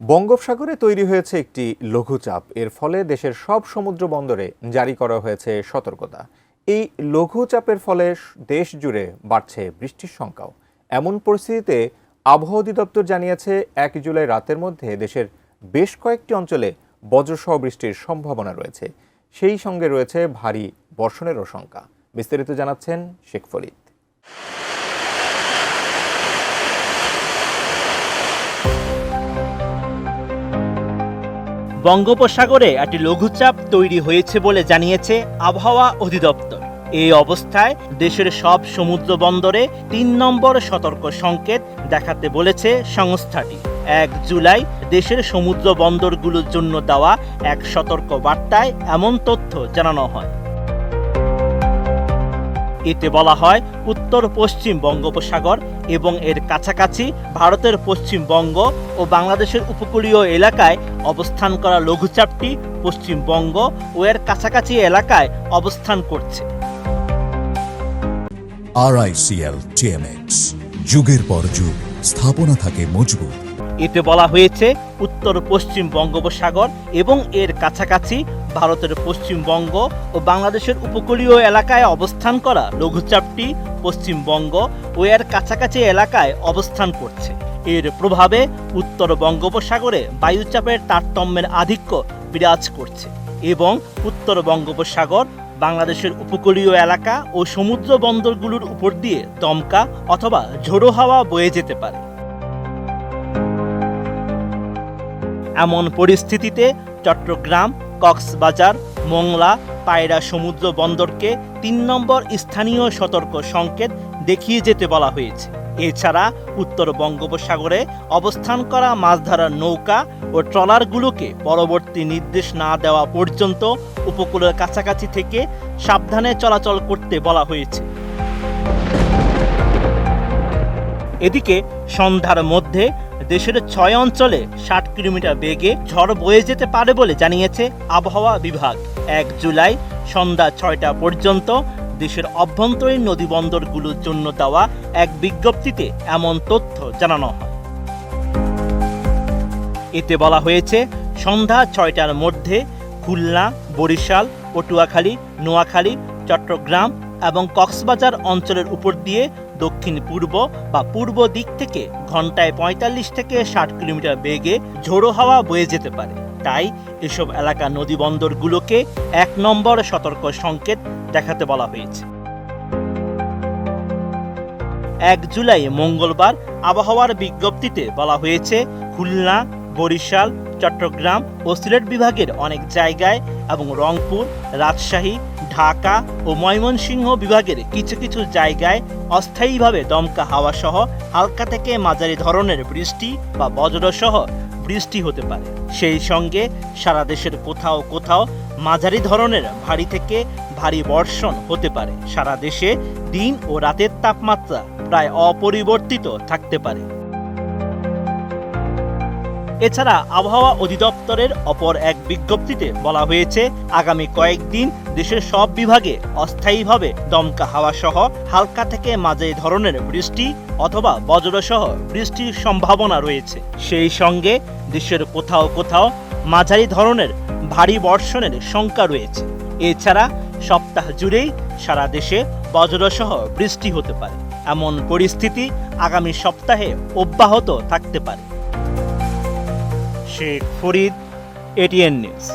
বঙ্গোপসাগরে তৈরি হয়েছে একটি লঘুচাপ। এর ফলে দেশের সব সমুদ্র বন্দরে জারি করা হয়েছে সতর্কতা। এই লঘুচাপের ফলে দেশ জুড়ে বাড়ছে বৃষ্টির সংখ্যাও। এমন পরিস্থিতিতে আবহাওয়া অধিদপ্তর জানিয়েছে ১ জুলাই রাতের মধ্যে দেশের বেশ কয়েকটি অঞ্চলে বজ্রসহ বৃষ্টির সম্ভাবনা রয়েছে। সেই সঙ্গে রয়েছে ভারী বর্ষণেরও শঙ্কা। বিস্তারিত জানাচ্ছেন শেখ ফরিদ। বঙ্গোপসাগরে একটি লঘুচাপ তৈরি হয়েছে বলে জানিয়েছে আবহাওয়া অধিদপ্তর। এই অবস্থায় দেশের সব সমুদ্র বন্দরে ৩ নম্বর সতর্ক সংকেত দেখাতে বলেছে সংস্থাটি। ১ জুলাই দেশের সমুদ্র বন্দরগুলোর জন্য দেওয়া এক সতর্ক বার্তায় এমন তথ্য জানানো হয়। এতে বলা হয়, উত্তর পশ্চিম বঙ্গোপসাগর এবং এর কাছাকাছি ভারতের পশ্চিমবঙ্গ ও বাংলাদেশের উপকূলীয় এলাকায় অবস্থান করা লঘুচাপটি পশ্চিমবঙ্গ ও এর কাছাকাছি এলাকায় অবস্থান করছে। RICL TMX, যুগের পর যুগ স্থাপনা থাকে মজবুত। এতে বলা হয়েছে, উত্তর পশ্চিম বঙ্গোপসাগর এবং এর কাছাকাছি ভারতের পশ্চিমবঙ্গ ও বাংলাদেশের উপকূলীয় এলাকায় অবস্থান করা লঘুচাপটি পশ্চিমবঙ্গ ও এর কাছাকাছি এলাকায় অবস্থান করছে। এর প্রভাবে উত্তর বঙ্গোপসাগরে বায়ুচাপের তারতম্যের আধিক্য বিরাজ করছে এবং উত্তর বঙ্গোপসাগর, বাংলাদেশের উপকূলীয় এলাকা ও সমুদ্র বন্দরগুলোর উপর দিয়ে দমকা অথবা ঝোড়ো হাওয়া বয়ে যেতে পারে। এমন পরিস্থিতিতে চট্টগ্রাম, কক্সবাজার, মোংলা, পায়রা সমুদ্র বন্দরকে ৩ নম্বর স্থানীয় সতর্ক সংকেত দেখিয়ে যেতে বলা হয়েছে। এছাড়া উত্তর বঙ্গোপসাগরে অবস্থান করা মাছ ধরার নৌকা ও ট্রলারগুলোকে পরবর্তী নির্দেশ না দেওয়া পর্যন্ত উপকূলের কাছাকাছি থেকে সাবধানে চলাচল করতে বলা হয়েছে। এদিকে সন্ধ্যার মধ্যে দেশের ৬ অঞ্চলে ৬০ কিলোমিটার বেগে ঝড় বয়ে যেতে পারে বলে জানিয়েছে আবহাওয়া বিভাগ। ১ জুলাই সন্ধ্যা ৬টা পর্যন্ত দেশের অভ্যন্তরীণ নদীবন্দরগুলোর জন্য দেওয়া এক বিজ্ঞপ্তিতে এমন তথ্য জানানো হয়। এতে বলা হয়েছে, সন্ধ্যা ৬টার মধ্যে খুলনা, বরিশাল, পটুয়াখালী, নোয়াখালী, চট্টগ্রাম এবং কক্সবাজার অঞ্চলের উপর দিয়ে দক্ষিণ পূর্ব বা পূর্ব দিক থেকে ঘন্টায় ৪৫ থেকে ৬০ কিলোমিটার বেগে ঝোড়ো হাওয়া বয়ে যেতে পারে। তাই এসব এলাকা নদীবন্দরগুলোকে ১ নম্বর সতর্ক সংকেত দেখাতে বলা হয়েছে। ১ জুলাই মঙ্গলবার আবহাওয়ার বিজ্ঞপ্তিতে বলা হয়েছে, খুলনা, বরিশাল, চট্টগ্রাম ও সিলেট বিভাগের অনেক জায়গায় এবং রংপুর, রাজশাহী, ঢাকা ও ময়মনসিংহ বিভাগের কিছু কিছু জায়গায় অস্থায়ীভাবে দমকা হাওয়া সহ হালকা থেকে মাঝারি ধরনের বৃষ্টি বা বজ্রসহ বৃষ্টি হতে পারে। সেই সঙ্গে সারা দেশের কোথাও কোথাও মাঝারি ধরনের ভারী থেকে ভারী বর্ষণ হতে পারে। সারা দেশে দিন ও রাতের তাপমাত্রা প্রায় অপরিবর্তিত থাকতে পারে। এছাড়া আবহাওয়া অধিদপ্তরের অপর এক বিজ্ঞপ্তিতে বলা হয়েছে, আগামী কয়েকদিন দেশের সব বিভাগে অস্থায়ীভাবে দমকা হাওয়া সহ হালকা থেকে মাঝারি ধরনের বৃষ্টি অথবা বজ্রসহ বৃষ্টির সম্ভাবনা রয়েছে। সেই সঙ্গে দেশের কোথাও কোথাও মাঝারি ধরনের ভারী বর্ষণের শঙ্কা রয়েছে। এছাড়া সপ্তাহ জুড়েই সারা দেশে বজ্রসহ বৃষ্টি হতে পারে। এমন পরিস্থিতি আগামী সপ্তাহে অব্যাহত থাকতে পারে। Sheikh Farid, ATN news.